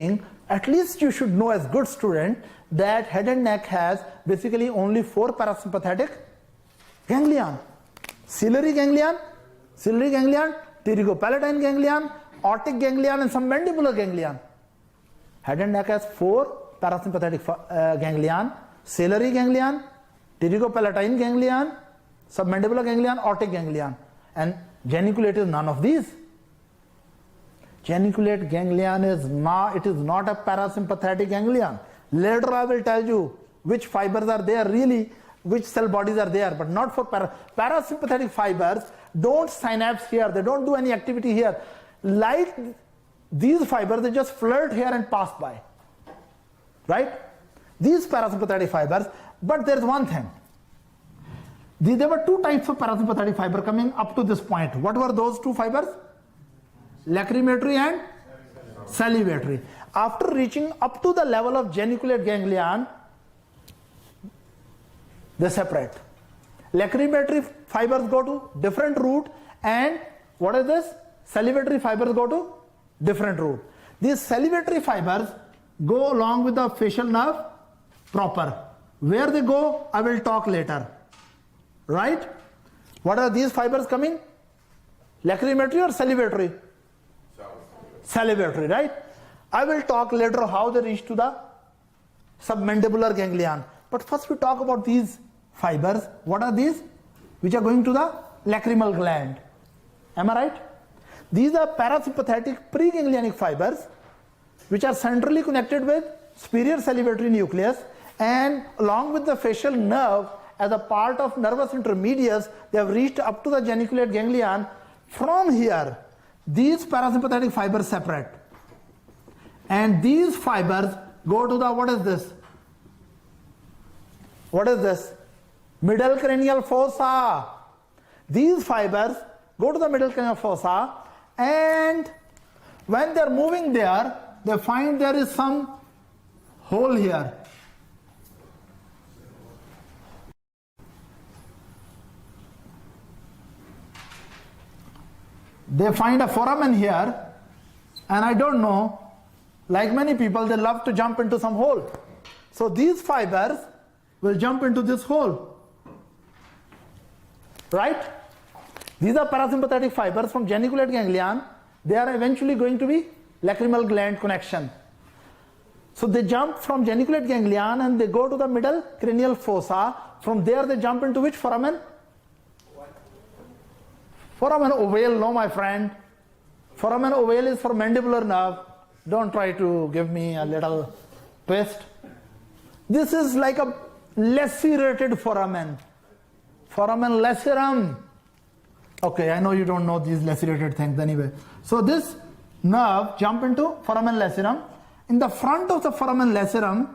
at least you should know as good student that head and neck has basically only 4 parasympathetic ganglion. Ciliary ganglion, pterygopalatine ganglion, otic ganglion and some mandibular ganglion. Head and neck has 4 parasympathetic ganglion, ciliary ganglion, pterygopalatine ganglion, submandibular ganglion, otic ganglion, and geniculate is none of these. Geniculate ganglion is not a parasympathetic ganglion. Later I will tell you which fibers are there really, which cell bodies are there, but not for parasympathetic fibers. Don't synapse here, they don't do any activity here. Like these fibers, they just flirt here and pass by, right? These parasympathetic fibers, but there's one thing. There were 2 types of parasympathetic fiber coming up to this point. What were those 2 fibers? Lacrimatory and salivatory. After reaching up to the level of geniculate ganglion, they separate. Lacrimatory fibers go to different route, and what is this? Salivatory fibers go to different route. These salivatory fibers go along with the facial nerve proper. Where they go, I will talk later. Right? What are these fibers coming? Lacrimatory or salivatory? Salivatory, right? I will talk later how they reach to the submandibular ganglion. But first we talk about these fibers. What are these? Which are going to the lacrimal gland. Am I right? These are parasympathetic preganglionic fibers which are centrally connected with superior salivatory nucleus, and along with the facial nerve as a part of nervus intermedius, they have reached up to the geniculate ganglion. From here, these parasympathetic fibers separate, and these fibers go to the, what is this? What is this? Middle cranial fossa. These fibers go to the middle cranial fossa, and when they are moving there, they find there is some hole here. They find a foramen here, and I don't know, like many people, they love to jump into some hole. So these fibers will jump into this hole, right? These are parasympathetic fibers from geniculate ganglion. They are eventually going to be lacrimal gland connection. So they jump from geniculate ganglion and they go to the middle cranial fossa. From there they jump into which foramen? Foramen ovale, no my friend. Foramen ovale is for mandibular nerve. Don't try to give me a little twist. This is like a lacerated foramen. Foramen lacerum. Okay, I know you don't know these lacerated things anyway. So this nerve jump into foramen lacerum. In the front of the foramen lacerum,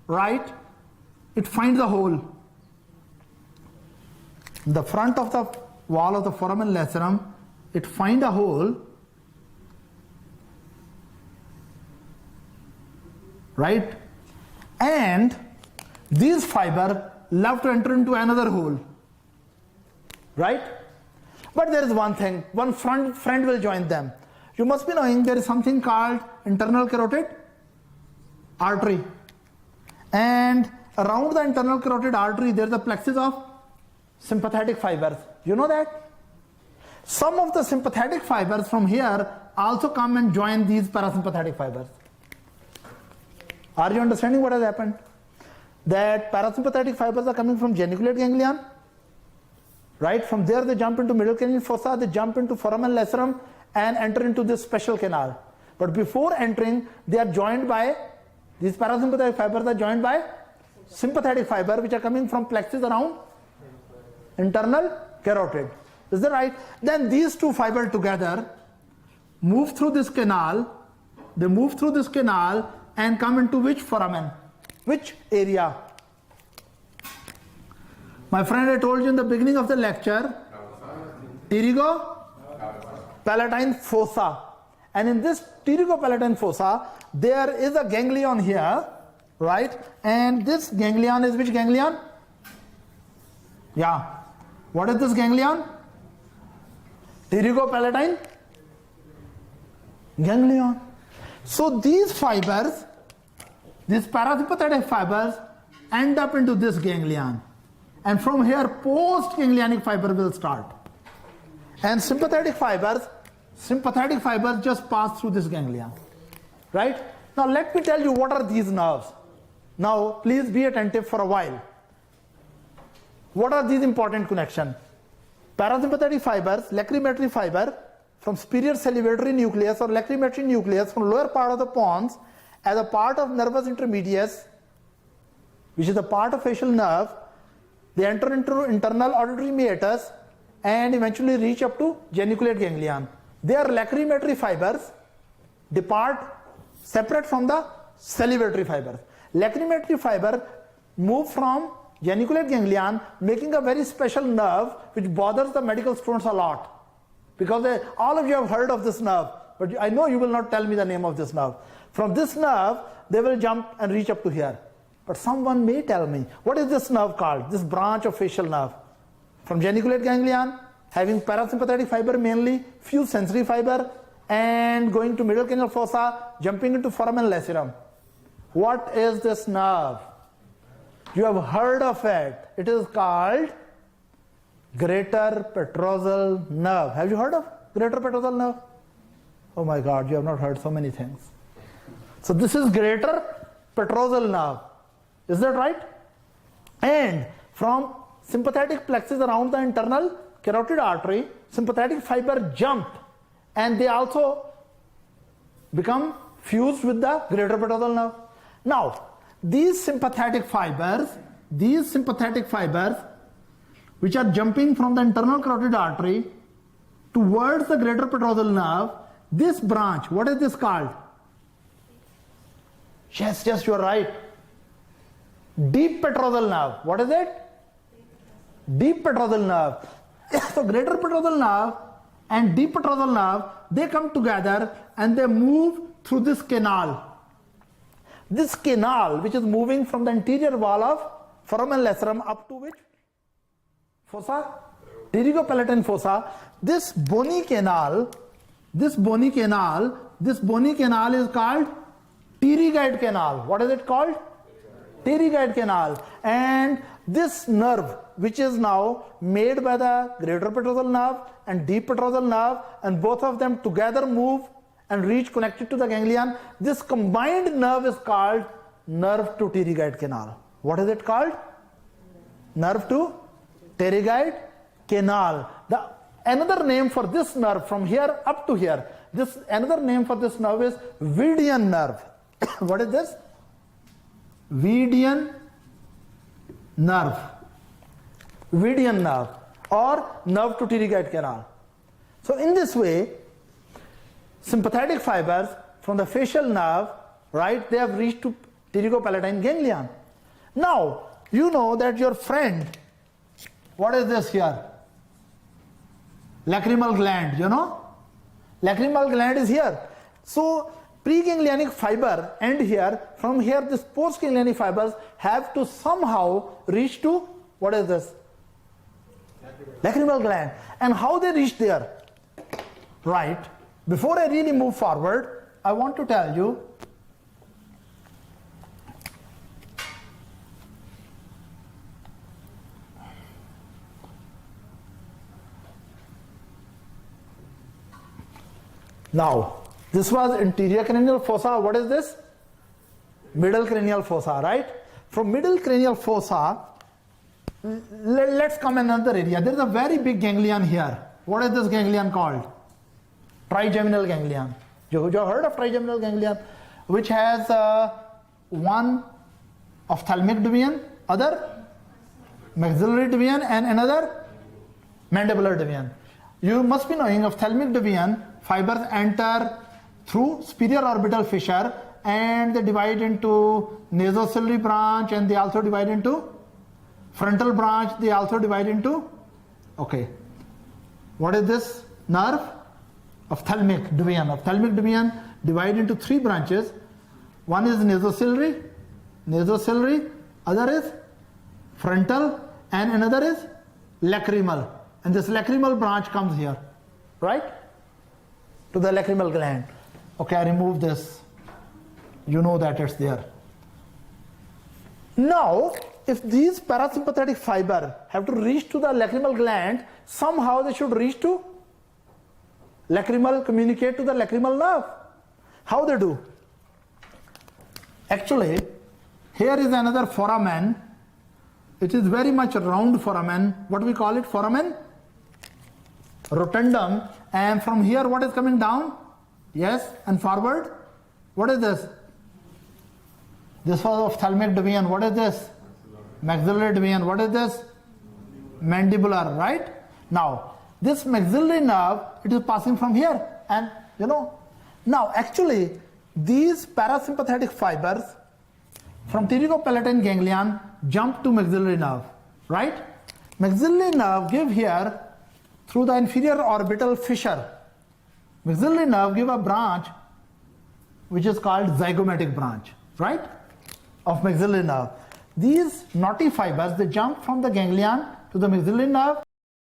right, it finds a hole. In the front of the wall of the foramen lacerum, it finds a hole, right? And these fibers love to enter into another hole, right? But there is one thing, one friend will join them. You must be knowing there is something called internal carotid artery, and around the internal carotid artery there is a plexus of sympathetic fibers. You know that? Some of the sympathetic fibers from here also come and join these parasympathetic fibers. Are you understanding what has happened? That parasympathetic fibers are coming from geniculate ganglion, right? From there they jump into middle cranial fossa, they jump into foramen lacerum and enter into this special canal. But before entering, they are joined by, these parasympathetic fibers are joined by sympathetic fiber which are coming from plexus around internal carotid. Is that right? Then these 2 fibers together move through this canal. They move through this canal and come into which foramen? Which area? My friend, I told you in the beginning of the lecture, pterygopalatine fossa. And in this pterygopalatine fossa, there is a ganglion here, right? And this ganglion is which ganglion? Yeah. What is this ganglion? Pterygopalatine ganglion. So these fibers, these parasympathetic fibers end up into this ganglion. And from here, post-ganglionic fiber will start. And sympathetic fibers just pass through this ganglion. Right? Now let me tell you what are these nerves. Now please be attentive for a while. What are these important connections? Parasympathetic fibers, lacrimatory fiber from superior salivatory nucleus or lacrimatory nucleus from lower part of the pons as a part of nervus intermedius, which is a part of facial nerve. They enter into internal auditory meatus and eventually reach up to geniculate ganglion. They are lacrimatory fibers, depart separate from the salivatory fibers. Lacrimatory fiber move from geniculate ganglion, making a very special nerve which bothers the medical students a lot. Because all of you have heard of this nerve, but I know you will not tell me the name of this nerve. From this nerve, they will jump and reach up to here. But someone may tell me, what is this nerve called? This branch of facial nerve. From geniculate ganglion, having parasympathetic fiber mainly, few sensory fiber, and going to middle cranial fossa, jumping into foramen lacerum. What is this nerve? You have heard of it. It is called greater petrosal nerve. Have you heard of greater petrosal nerve? Oh my God, you have not heard so many things. So this is greater petrosal nerve. Is that right? And from sympathetic plexus around the internal carotid artery, sympathetic fiber jump and they also become fused with the greater petrosal nerve. Now, these sympathetic fibers, which are jumping from the internal carotid artery towards the greater petrosal nerve, this branch, what is this called? Yes, you are right. Deep petrosal nerve. What is it? Deep petrosal nerve. So greater petrosal nerve and deep petrosal nerve, they come together and they move through this canal. This canal, which is moving from the anterior wall of foramen lacerum up to which fossa? Pterygopalatine fossa. This bony canal is called pterygoid canal. What is it called? Pterygoid canal. And this nerve, which is now made by the greater petrosal nerve and deep petrosal nerve, and both of them together move and reach connected to the ganglion. This combined nerve is called nerve to pterygoid canal. What is it called? Nerve to pterygoid canal. Another name for this nerve from here up to here, another name for this nerve is Vidian nerve. What is this? Vidian nerve. Vidian nerve or nerve to pterygoid canal. So in this way, sympathetic fibers from the facial nerve, right, they have reached to pterygopalatine ganglion. Now, you know that your friend, what is this here? Lacrimal gland, you know? Lacrimal gland is here. So, preganglionic fiber end here. From here, this postganglionic fibers have to somehow reach to, what is this? Lacrimal gland. And how they reach there? Right. Before I really move forward, I want to tell you now, this was anterior cranial fossa. What is this? Middle cranial fossa, right? From middle cranial fossa, let's come another area. There is a very big ganglion here. What is this ganglion called? Trigeminal ganglion. You heard of trigeminal ganglion? Which has one ophthalmic division, other maxillary division, and another mandibular division. You must be knowing ophthalmic division, fibers enter through superior orbital fissure and they divide into nasociliary branch, and they also divide into frontal branch, they also divide into, okay, what is this nerve? Ophthalmic division. Ophthalmic division divide into three branches. One is nasociliary, other is frontal, and another is lacrimal. And this lacrimal branch comes here, right? To the lacrimal gland. Okay, I remove this. You know that it's there. Now, if these parasympathetic fiber have to reach to the lacrimal gland, somehow they should reach to lacrimal, communicate to the lacrimal nerve. How they do? Actually, here is another foramen. It is very much a round foramen. What we call it? Foramen rotundum. And from here, what is coming down? Yes, and forward. What is this? This was ophthalmic division. What is this? Maxillary division. What is this? Mandibular, right? Now, this maxillary nerve, it is passing from here. And, now actually, these parasympathetic fibers from pterygopalatine ganglion jump to maxillary nerve, right? Maxillary nerve give here through the inferior orbital fissure. Maxillary nerve give a branch which is called zygomatic branch, right? Of maxillary nerve. These knotty fibers, they jump from the ganglion to the maxillary nerve.